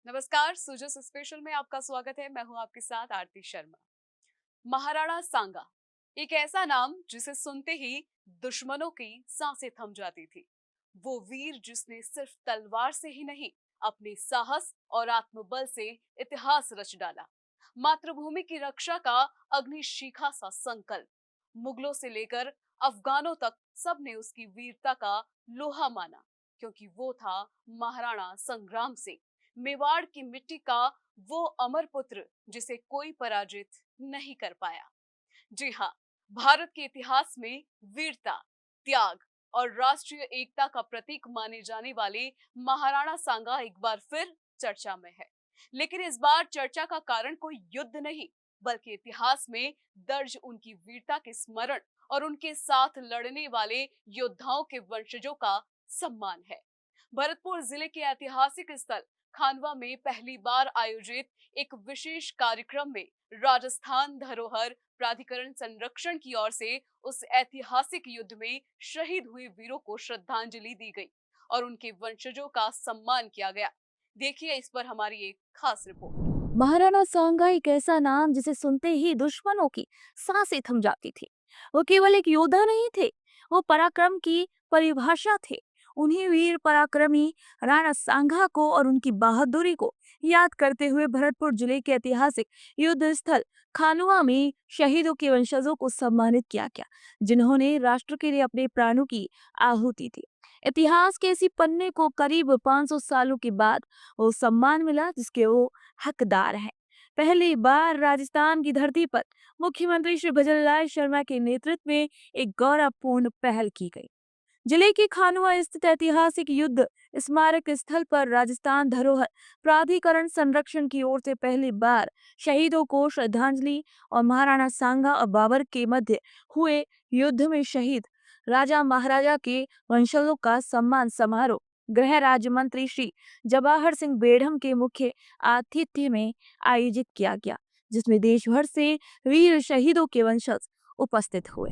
नमस्कार, सुजस स्पेशल में आपका स्वागत है। मैं हूं आपके साथ आरती शर्मा। महाराणा सांगा एक ऐसा नाम जिसे सुनते ही दुश्मनों की सांसें थम जाती थी। वो वीर जिसने सिर्फ तलवार से ही नहीं, अपने साहस और आत्मबल से इतिहास रच डाला। मातृभूमि की रक्षा का अग्निशिखा सा संकल्प। मुगलों से लेकर अफगानों तक सबने उसकी वीरता का लोहा माना, क्योंकि वो था महाराणा संग्राम सिंह, मेवाड़ की मिट्टी का वो अमर पुत्र जिसे कोई पराजित नहीं कर पाया। जी हाँ, भारत के इतिहास में वीरता, त्याग और राष्ट्रीय एकता का प्रतीक माने जाने वाले महाराणा सांगा एक बार फिर चर्चा में है। लेकिन इस बार चर्चा का कारण कोई युद्ध नहीं, बल्कि इतिहास में दर्ज उनकी वीरता के स्मरण और उनके साथ लड़ने वाले योद्धाओं के वंशजों का सम्मान है। भरतपुर जिले के ऐतिहासिक स्थल खानवा में पहली बार आयोजित एक विशेष कार्यक्रम में राजस्थान धरोहर प्राधिकरण संरक्षण की ओर से उस ऐतिहासिक युद्ध में शहीद हुए वीरों को श्रद्धांजलि दी गई और उनके वंशजों का सम्मान किया गया। देखिए इस पर हमारी एक खास रिपोर्ट। महाराणा सांगा एक ऐसा नाम जिसे सुनते ही दुश्मनों की सांसें थम जाती थी। वो केवल एक योद्धा नहीं थे, वो पराक्रम की परिभाषा थे। उन्हीं वीर पराक्रमी राणा सांगा को और उनकी बहादुरी को याद करते हुए भरतपुर जिले के ऐतिहासिक युद्ध स्थल खानुआ में शहीदों के वंशजों को सम्मानित किया गया, जिन्होंने राष्ट्र के लिए अपने प्राणों की आहुति दी। इतिहास के इसी पन्ने को करीब 500 सालों के बाद वो सम्मान मिला जिसके वो हकदार हैं। पहली बार राजस्थान की धरती पर मुख्यमंत्री श्री भजनलाल शर्मा के नेतृत्व में एक गौरवपूर्ण पहल की गई। जिले के खानुआ स्थित ऐतिहासिक युद्ध स्मारक स्थल पर राजस्थान धरोहर प्राधिकरण संरक्षण की ओर से पहली बार शहीदों को श्रद्धांजलि और महाराणा सांगा और बाबर के मध्य हुए युद्ध में शहीद राजा महाराजा के वंशजों का सम्मान समारोह गृह राज्य मंत्री श्री जवाहर सिंह बेढ़म के मुख्य आतिथ्य में आयोजित किया गया, जिसमें देश भर से वीर शहीदों के वंशज उपस्थित हुए।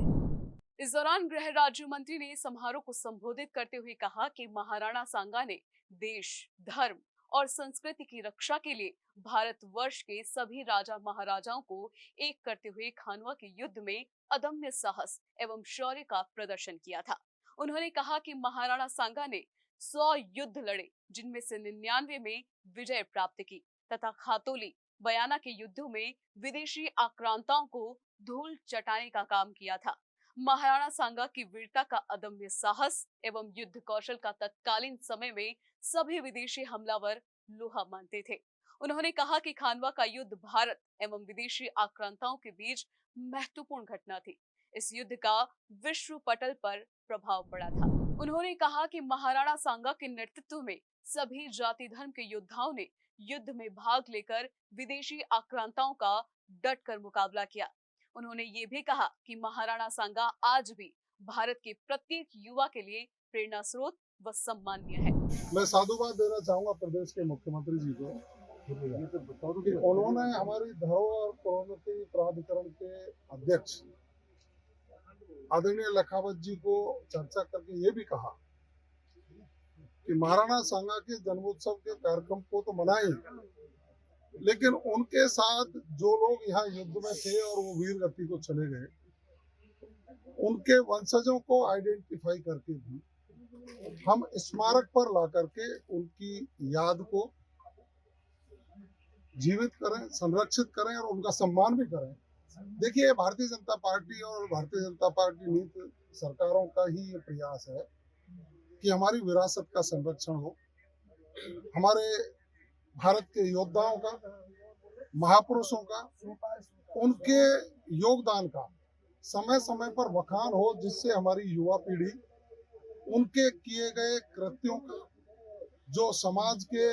इस दौरान गृह राज्य मंत्री ने समारोह को संबोधित करते हुए कहा कि महाराणा सांगा ने देश, धर्म और संस्कृति की रक्षा के लिए भारतवर्ष के सभी राजा महाराजाओं को एक करते हुए खानवा के युद्ध में अदम्य साहस एवं शौर्य का प्रदर्शन किया था। उन्होंने कहा कि महाराणा सांगा ने 100 युद्ध लड़े, जिनमें से 99 में विजय प्राप्त की तथा खातोली, बयाना के युद्धों में विदेशी आक्रांताओं को धूल चटाने का काम किया था। महाराणा सांगा की वीरता का अदम्य साहस एवं युद्ध कौशल का तत्कालीन समय में सभी विदेशी हमलावर लोहा मानते थे। उन्होंने कहा कि खानवा का युद्ध भारत एवं विदेशी आक्रांताओं के बीच महत्वपूर्ण घटना थी। इस युद्ध का विश्व पटल पर प्रभाव पड़ा था। उन्होंने कहा कि महाराणा सांगा के नेतृत्व में सभी जाति धर्म के योद्धाओं ने युद्ध में भाग लेकर विदेशी आक्रांताओं का डटकर मुकाबला किया। उन्होंने ये भी कहा कि महाराणा सांगा आज भी भारत के प्रत्येक युवा के लिए प्रेरणा स्रोत व सम्माननीय है। मैं साधुवाद देना चाहूंगा प्रदेश के मुख्यमंत्री जी को कि उन्होंने हमारी धरोहर प्रोन्नति प्राधिकरण के अध्यक्ष आदरणीय लखावत जी को चर्चा करके ये भी कहा कि महाराणा सांगा के जन्मोत्सव के कार्यक्रम को तो मनाएं, लेकिन उनके साथ जो लोग यहाँ युद्ध में थे और वो वीर गति को चले गए, उनके वंशजों को आइडेंटिफाई करके भी हम स्मारक पर ला करके उनकी याद को जीवित करें, संरक्षित करें और उनका सम्मान भी करें। देखिए, भारतीय जनता पार्टी और भारतीय जनता पार्टी नीति सरकारों का ही ये प्रयास है कि हमारी विरासत का संरक्षण हो, हमारे भारत के योद्धाओं का, महापुरुषों का, उनके योगदान का समय समय पर बखान हो, जिससे हमारी युवा पीढ़ी उनके किए गए कृत्यों का जो समाज के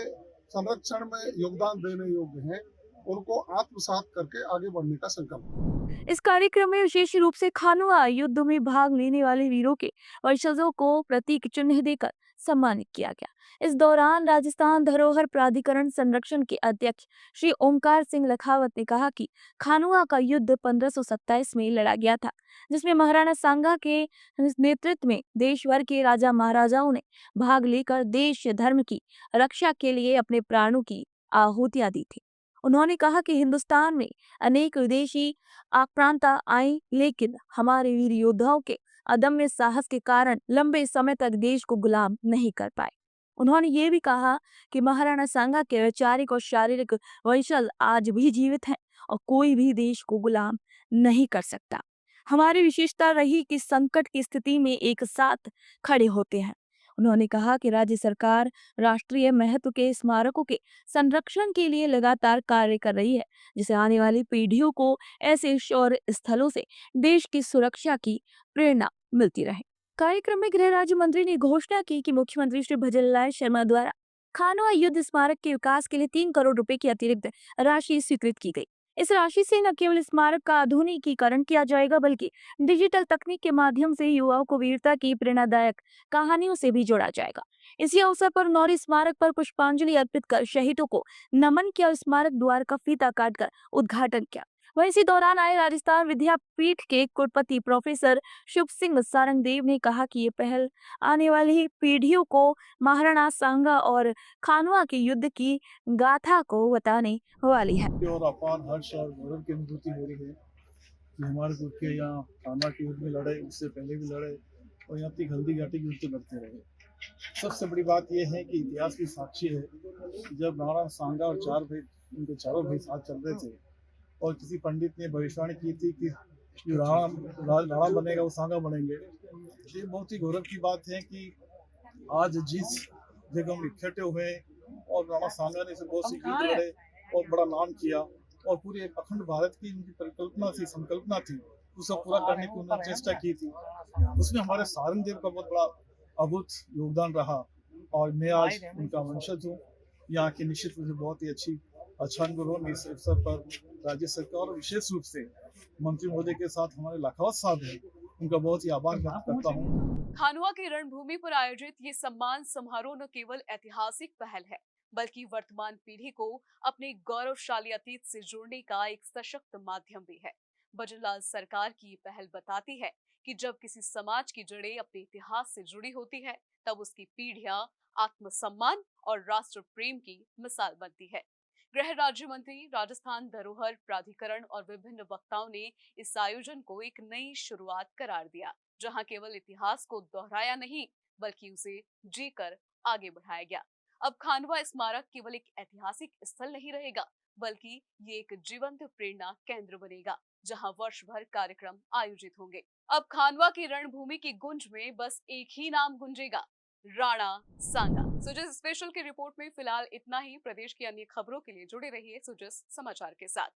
संरक्षण में योगदान देने योग्य हैं, उनको आत्मसात करके आगे बढ़ने का संकल्प। इस कार्यक्रम में विशेष रूप से खानुआ युद्ध में भाग लेने वाले वीरों के वंशजों को प्रतीक चिन्ह देकर सम्मानित किया गया। इस दौरान राजस्थान धरोहर प्राधिकरण संरक्षण के अध्यक्ष श्री ओमकार सिंह लखावत ने कहा कि खानुआ का युद्ध 1527 में लड़ा गया था, जिसमें महाराणा सांगा के नेतृत्व में देश भर के राजा महाराजाओं ने भाग लेकर देश धर्म की रक्षा के लिए अपने प्राणों की आहुतियां दी थी। उन्होंने कहा कि हिंदुस्तान में अनेक विदेशी आक्रांता आई, लेकिन हमारे वीर योद्धाओं के अदम्य साहस के कारण लंबे समय तक देश को गुलाम नहीं कर पाए। उन्होंने ये भी कहा कि महाराणा सांगा के वैचारिक और शारीरिक वंशज आज भी जीवित हैं और कोई भी देश को गुलाम नहीं कर सकता। हमारी विशेषता रही कि संकट की स्थिति में एक साथ खड़े होते हैं। उन्होंने कहा कि राज्य सरकार राष्ट्रीय महत्व के स्मारकों के संरक्षण के लिए लगातार कार्य कर रही है, जिससे आने वाली पीढ़ियों को ऐसे शौर्य स्थलों से देश की सुरक्षा की प्रेरणा मिलती रहे। कार्यक्रम में गृह राज्य मंत्री ने घोषणा की कि मुख्यमंत्री श्री भजनलाल शर्मा द्वारा खानवा युद्ध स्मारक के विकास के लिए 3 करोड़ रुपए की अतिरिक्त राशि स्वीकृत की गई। इस राशि से न केवल स्मारक का आधुनिकीकरण किया जाएगा, बल्कि डिजिटल तकनीक के माध्यम से युवाओं को वीरता की प्रेरणादायक कहानियों से भी जोड़ा जाएगा। इसी अवसर पर उन्होंने स्मारक पर पुष्पांजलि अर्पित कर शहीदों को नमन किया और स्मारक द्वार का फीता काटकर उद्घाटन किया। वहीं इसी दौरान आए राजस्थान विद्यापीठ के कुलपति प्रोफेसर शुभ सिंह सारंगदेव ने कहा कि ये पहल आने वाली पीढ़ियों को महाराणा सांगा और खानवा के युद्ध की गाथा को बताने वाली है। और अपार हर्ष और गौरव की अनुभूति हो रही है कि हमारे ग्रुप के यहाँ खानवा के युद्ध में लड़े, उससे पहले भी लड़े और यहाँ तक हल्दी घाटी के युद्ध लड़ते रहे। सबसे बड़ी बात यह है कि इतिहास की साक्षी है कि जब महाराणा सांगा और उनके चारों भाई साथ चल रहे थे और किसी पंडित ने भविष्यवाणी की थी कि जो राणा बनेगा वो सांगा बनेंगे। ये बहुत ही गौरव की बात है कि आज जिस जगह हम इकट्ठे हुए और राणा सांगा ने बहुत सी युद्ध लड़े और बड़ा नाम किया और पूरे अखंड भारत की उनकी परिकल्पना थी, संकल्पना थी, उसको पूरा करने की उन्होंने चेष्टा की थी। उसमें हमारे सारंगदेव का बहुत बड़ा अभूत योगदान रहा और मैं आज उनका वंशज हूँ। यहाँ की निश्चित रूप से बहुत ही अच्छा अनुभव हो। इस अवसर पर राज्य सरकार और विशेष रूप से मंत्री महोदय के साथ हमारे लखावत साहब हैं, उनका बहुत ही आभार व्यक्त करता हूँ। खानवा की रणभूमि पर आयोजित ये सम्मान समारोह न केवल ऐतिहासिक पहल है, बल्कि वर्तमान पीढ़ी को अपने गौरवशाली अतीत से जोड़ने का एक सशक्त माध्यम भी है। भजनलाल सरकार की ये पहल बताती है कि जब किसी समाज की जड़ें अपने इतिहास से जुड़ी होती है, तब उसकी पीढ़ियां आत्मसम्मान और राष्ट्र प्रेम की मिसाल बनती है। गृह राज्य मंत्री, राजस्थान धरोहर प्राधिकरण और विभिन्न वक्ताओं ने इस आयोजन को एक नई शुरुआत करार दिया, जहां केवल इतिहास को दोहराया नहीं, बल्कि उसे जीकर आगे बढ़ाया गया। अब खानवा स्मारक केवल एक ऐतिहासिक स्थल नहीं रहेगा, बल्कि ये एक जीवंत प्रेरणा केंद्र बनेगा, जहां वर्ष भर कार्यक्रम आयोजित होंगे। अब खानवा की रणभूमि की गुंज में बस एक ही नाम गूंजेगा, राणा सांगा। सुजस स्पेशल की रिपोर्ट में फिलहाल इतना ही। प्रदेश की अन्य खबरों के लिए जुड़े रहिए सुजस समाचार के साथ।